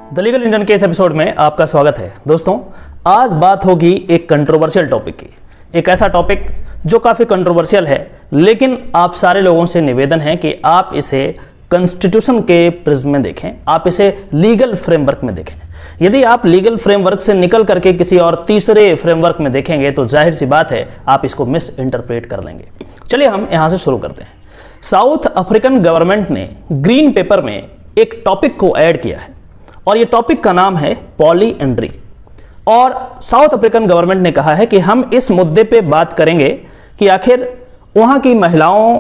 The legal Indian case episode में आपका स्वागत है। दोस्तों, आज बात होगी एक कंट्रोवर्शियल टॉपिक की। एक ऐसा टॉपिक जो काफ़ी कंट्रोवर्शियल है, लेकिन आप सारे लोगों से निवेदन है कि आप इसे कॉन्स्टिट्यूशन के प्रिज्म में देखें, आप इसे लीगल फ्रेमवर्क में देखें। यदि आप लीगल फ्रेमवर्क से निकल करके किसी और तीसरे फ्रेमवर्क में देखेंगे तो जाहिर सी बात है आप इसको मिस इंटरप्रेट कर लेंगे। चलिए हम यहां से शुरू करते हैं। साउथ अफ्रीकन गवर्नमेंट ने ग्रीन पेपर में एक टॉपिक को ऐड किया है और ये टॉपिक का नाम है पॉलीएंड्री। और साउथ अफ्रीकन गवर्नमेंट ने कहा है कि हम इस मुद्दे पे बात करेंगे कि आखिर वहां की महिलाओं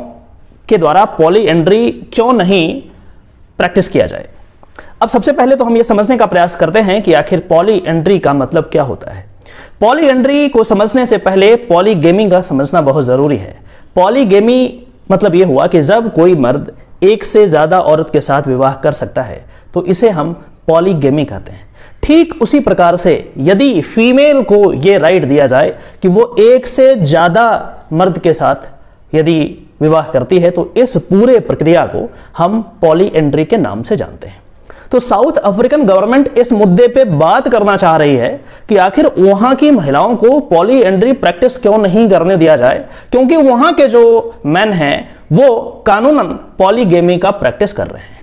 के द्वारा पॉलीएंड्री क्यों नहीं प्रैक्टिस किया जाए। अब सबसे पहले तो हम ये समझने का प्रयास करते हैं कि आखिर पॉलीएंड्री का मतलब क्या होता है। पॉलीएंड्री को समझने से पहले पॉलीगेमी का समझना बहुत जरूरी है। पॉलीगेमी मतलब यह हुआ कि जब कोई मर्द एक से ज्यादा औरत के साथ विवाह कर सकता है तो इसे हम पॉलीगेमी कहते हैं। ठीक उसी प्रकार से यदि फीमेल को यह राइट दिया जाए कि वो एक से ज्यादा मर्द के साथ यदि विवाह करती है तो इस पूरे प्रक्रिया को हम पॉलीएंड्री के नाम से जानते हैं। तो साउथ अफ्रीकन गवर्नमेंट इस मुद्दे पे बात करना चाह रही है कि आखिर वहां की महिलाओं को पॉलीएंड्री प्रैक्टिस क्यों नहीं करने दिया जाए, क्योंकि वहां के जो मैन हैं वो कानूनन पॉलीगेमी का प्रैक्टिस कर रहे हैं।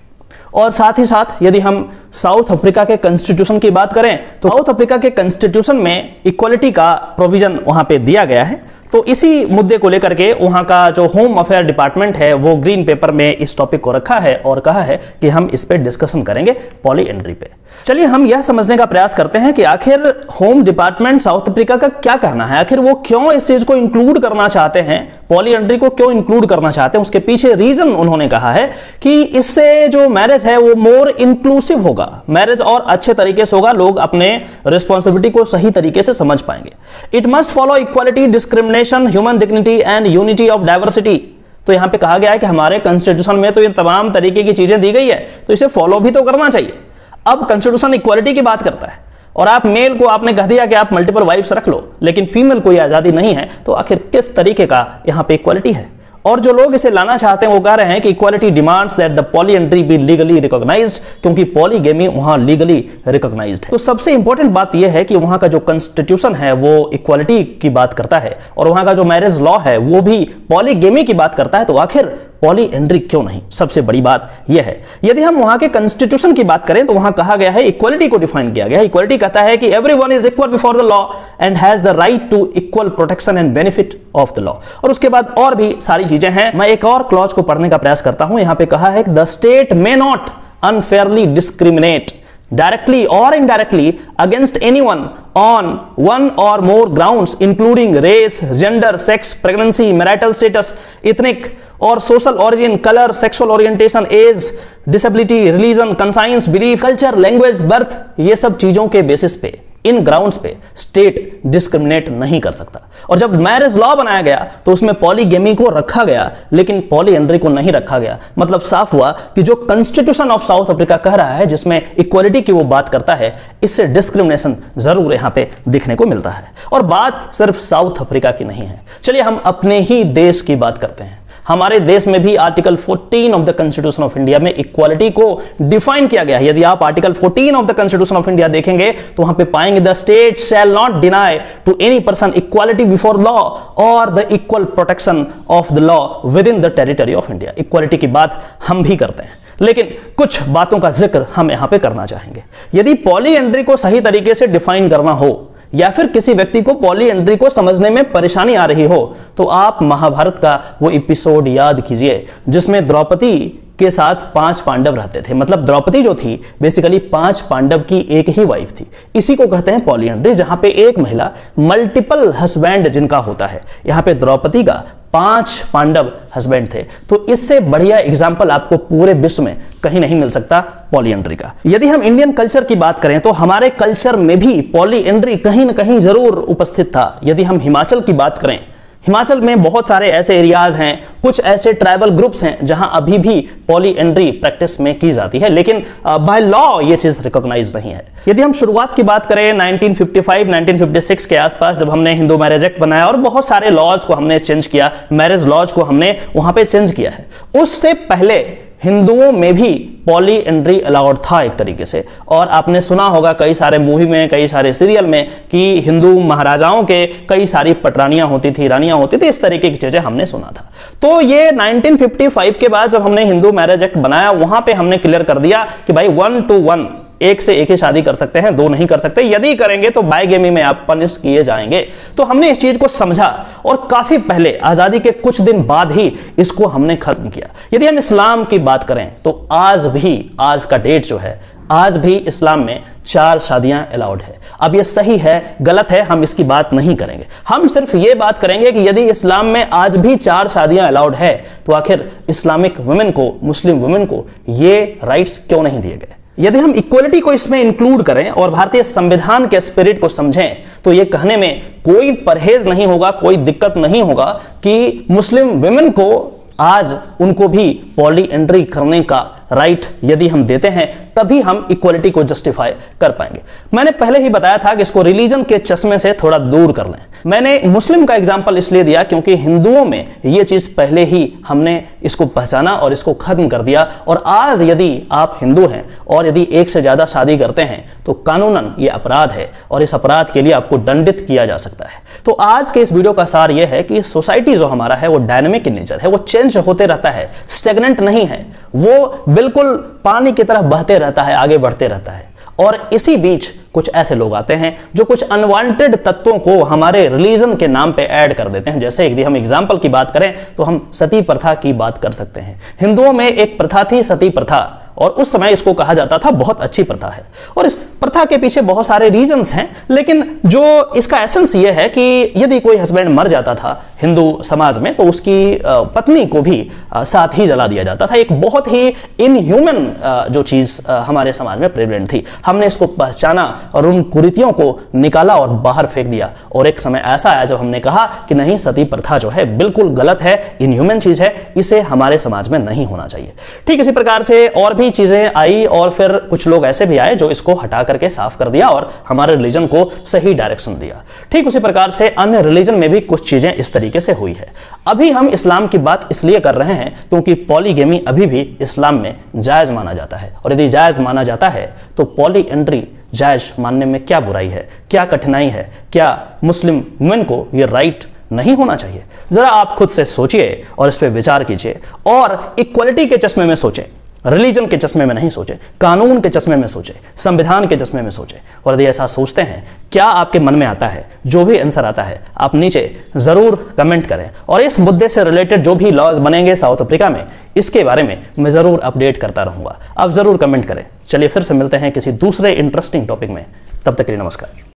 और साथ ही साथ यदि हम साउथ अफ्रीका के कॉन्स्टिट्यूशन की बात करें तो साउथ अफ्रीका के कॉन्स्टिट्यूशन में इक्वालिटी का प्रोविजन वहां पे दिया गया है। तो इसी मुद्दे को लेकर के वहां का जो होम अफेयर डिपार्टमेंट है वो ग्रीन पेपर में इस टॉपिक को रखा है और कहा है कि हम इस पे डिस्कशन करेंगे पॉलीएंड्री पे। चलिए हम यह समझने का प्रयास करते हैं कि आखिर होम डिपार्टमेंट साउथ अफ्रीका का क्या कहना है, आखिर वो क्यों इस चीज को इंक्लूड करना चाहते हैं, पॉलीएंड्री को क्यों इंक्लूड करना चाहते हैं। उसके पीछे रीजन उन्होंने कहा है कि इससे जो मैरिज है वो मोर इंक्लूसिव होगा, मैरिज और अच्छे तरीके से होगा, लोग अपने रिस्पॉन्सिबिलिटी को सही तरीके से समझ पाएंगे। It must follow equality, discrimination, human dignity and unity of diversity. तो यहां पे कहा गया है कि हमारे कॉन्स्टिट्यूशन में तो ये तमाम तरीके की चीजें दी गई है तो इसे फॉलो भी तो करना चाहिए। अब कॉन्स्टिट्यूशन इक्वालिटी की बात करता है और आप मेल को आपने कह दिया कि आप मल्टीपल वाइफ्स रख लो, लेकिन फीमेल को यह आजादी नहीं है, तो आखिर किस तरीके का यहां पे इक्वालिटी है। और जो लोग इसे लाना चाहते हैं वो कह रहे हैं कि equality demands that the polyandry be legally recognised, क्योंकि पॉलीगेमी वहां लीगली रिकॉग्नाइज्ड है। तो सबसे इंपॉर्टेंट बात यह है कि वहां का जो कॉन्स्टिट्यूशन है वो इक्वालिटी की बात करता है और वहां का जो मैरिज लॉ है वो भी पॉलीगेमी की बात करता है। तो आखिर पॉलीएंड्री क्यों नहीं, सबसे बड़ी बात यह है। यदि हम वहां के कॉन्स्टिट्यूशन की बात करें तो वहां कहा गया है, इक्वालिटी को डिफाइन किया गया है। इक्वालिटी कहता है कि everyone is equal before the law and has the right to equal protection and benefit of the law. और उसके बाद और भी सारी चीजें हैं। मैं एक और क्लॉज को पढ़ने का प्रयास करता हूं। यहां पे कहा है कि the state may not unfairly discriminate directly or indirectly against anyone on one or more grounds including race, gender, sex, pregnancy, marital status, ethnic or social origin, color, sexual orientation, age, disability, religion, conscience, belief, culture, language, birth, ये सब चीजों के basis पे, इन grounds पे state discriminate नहीं कर सकता। और जब मैरिज लॉ बनाया गया तो उसमें पॉलीगेमी को रखा गया लेकिन पॉलीएंड्री को नहीं रखा गया। मतलब साफ हुआ कि जो कॉन्स्टिट्यूशन ऑफ साउथ अफ्रीका कह रहा है, जिसमें इक्वालिटी की वो बात करता है, इससे डिस्क्रिमिनेशन जरूर यहां पे दिखने को मिल रहा है। और बात सिर्फ साउथ अफ्रीका की नहीं है। चलिए हम अपने ही देश की बात करते हैं। हमारे देश में भी article 14 of the constitution of India में इक्वालिटी को डिफाइन किया गया है। यदि आप article 14 of the constitution of India देखेंगे तो वहां पे पाएंगे, the state shall not deny to any person equality before law और the equal protection of the law within the territory of India. Equality की बात हम भी करते हैं, लेकिन कुछ बातों का जिक्र हम यहां पे करना चाहेंगे। यदि पॉलीएंड्री को सही तरीके से डिफाइन करना हो या फिर किसी व्यक्ति को पॉलीएंड्री को समझने में परेशानी आ रही हो तो आप महाभारत का वो एपिसोड याद कीजिए जिसमें द्रौपदी के साथ 5 पांडव रहते थे। मतलब द्रौपदी जो थी बेसिकली 5 पांडव की एक ही वाइफ थी। इसी को कहते हैं पॉलीएंड्री, जहां पे एक महिला मल्टीपल हस्बैंड जिनका होता है। यहां पे द्रौपदी का 5 पांडव हस्बैंड थे। तो इससे बढ़िया एग्जाम्पल आपको पूरे विश्व में कहीं नहीं मिल सकता पॉलीएंड्री का। यदि हम इंडियन कल्चर की बात करें तो हमारे कल्चर में भी पॉलीएंड्री कहीं ना कहीं जरूर उपस्थित था। यदि हम हिमाचल की बात करें, हिमाचल में बहुत सारे ऐसे एरियाज हैं, कुछ ऐसे ट्राइबल ग्रुप्स हैं जहां अभी भी पॉलीएंड्री प्रैक्टिस में की जाती है, लेकिन बाय लॉ ये चीज रिकॉग्नाइज नहीं है। यदि हम शुरुआत की बात करें 1955-1956 के आसपास, जब हमने हिंदू मैरिज एक्ट बनाया और बहुत सारे लॉज को हमने चेंज किया, मैरिज लॉज को हमने वहां पे चेंज किया है, उससे पहले हिंदुओं में भी पॉलीएंड्री अलाउड था एक तरीके से। और आपने सुना होगा कई सारे मूवी में, कई सारे सीरियल में कि हिंदू महाराजाओं के कई सारी पटरानियां होती थी, रानियां होती थी, इस तरीके की चीजें हमने सुना था। तो ये 1955 के बाद जब हमने हिंदू मैरिज एक्ट बनाया, वहां पे हमने क्लियर कर दिया कि भाई 1 to 1, एक से एक ही शादी कर सकते हैं, दो नहीं कर सकते। यदि करेंगे तो बाइगेमी में आप पनिश किए जाएंगे। तो हमने इस चीज को समझा और काफी पहले, आजादी के कुछ दिन बाद ही इसको हमने खत्म किया। यदि हम इस्लाम की बात करें तो आज भी, आज का डेट जो है, आज भी इस्लाम में 4 शादियां अलाउड है। अब ये सही है गलत है हम इसकी बात नहीं करेंगे, हम सिर्फ ये बात करेंगे कि यदि इस्लाम में आज भी 4 शादियां अलाउड है तो आखिर इस्लामिक वुमेन को, मुस्लिम वुमेन को ये राइट्स क्यों नहीं दिए गए। यदि हम इक्वलिटी को इसमें इंक्लूड करें और भारतीय संविधान के स्पिरिट को समझें तो यह कहने में कोई परहेज नहीं होगा, कोई दिक्कत नहीं होगा कि मुस्लिम वुमेन को आज उनको भी पॉलीएंड्री करने का राइट यदि हम देते हैं तभी हम इक्वलिटी को जस्टिफाई कर पाएंगे। मैंने पहले ही बताया था कि इसको रिलीजन के चश्मे से थोड़ा दूर कर लें। मैंने मुस्लिम का एग्जांपल इसलिए दिया क्योंकि हिंदुओं में यह चीज पहले ही हमने इसको पहचाना और इसको खत्म कर दिया। और आज यदि आप हिंदू हैं और यदि एक से ज्यादा शादी करते हैं तो कानूनन ये अपराध है और इस अपराध के लिए आपको दंडित किया जा सकता है। तो आज के इस वीडियो का सार यह है कि सोसाइटी जो हमारा है वो डायनेमिक इन नेचर है, वो चेंज होते रहता है, स्टेगनेंट नहीं है, वो बिल्कुल पानी की तरह बहते रहता है, आगे बढ़ते रहता है। और इसी बीच कुछ ऐसे लोग आते हैं जो कुछ अनवांटेड तत्वों को हमारे रिलीजन के नाम पे ऐड कर देते हैं। जैसे यदि हम एग्जाम्पल की बात करें तो हम सती प्रथा की बात कर सकते हैं। हिंदुओं में एक प्रथा थी सती प्रथा, और उस समय इसको कहा जाता था बहुत अच्छी प्रथा है। और इस प्रथा के पीछे बहुत सारे रीजंस हैं, लेकिन जो इसका एसेंस ये है कि यदि कोई हस्बैंड मर जाता था हिंदू समाज में तो उसकी पत्नी को भी साथ ही जला दिया जाता था। एक बहुत ही इनह्यूमन जो चीज हमारे समाज में प्रेवलेंट थी। हमने इसको पहचाना और उन कुरीतियों को निकाला और बाहर फेंक दिया। और एक समय ऐसा आया जब हमने कहा कि नहीं, सती प्रथा जो है बिल्कुल गलत है, इनह्यूमन चीज है, इसे हमारे समाज में नहीं होना चाहिए। ठीक इसी प्रकार से और भी चीजें आई और फिर कुछ लोग ऐसे भी आए जो इसको हटा करके साफ कर दिया और हमारे रिलीजन को सही डायरेक्शन दिया। ठीक उसी प्रकार से अन्य रिलीजन में भी कुछ चीजें इस तरीके से हुई है। अभी हम इस्लाम की बात इसलिए कर रहे हैं क्योंकि पॉलीगेमी अभी भी इस्लाम में जायज माना जाता है। और यदि जायज माना जाता है तो पॉलीएंड्री जायज मानने में क्या बुराई है, क्या कठिनाई है, क्या मुस्लिम वुमेन को यह राइट नहीं होना चाहिए? जरा आप खुद से सोचिए और इस पर विचार कीजिए और इक्वलिटी के चश्मे में सोचें, रिलीजन के चश्मे में नहीं सोचें, कानून के चश्मे में सोचें, संविधान के चश्मे में सोचें। और यदि ऐसा सोचते हैं, क्या आपके मन में आता है, जो भी आंसर आता है आप नीचे जरूर कमेंट करें। और इस मुद्दे से रिलेटेड जो भी लॉज बनेंगे साउथ अफ्रीका में, इसके बारे में मैं जरूर अपडेट करता रहूंगा। आप जरूर कमेंट करें। चलिए फिर से मिलते हैं किसी दूसरे इंटरेस्टिंग टॉपिक में, तब तक के लिए नमस्कार।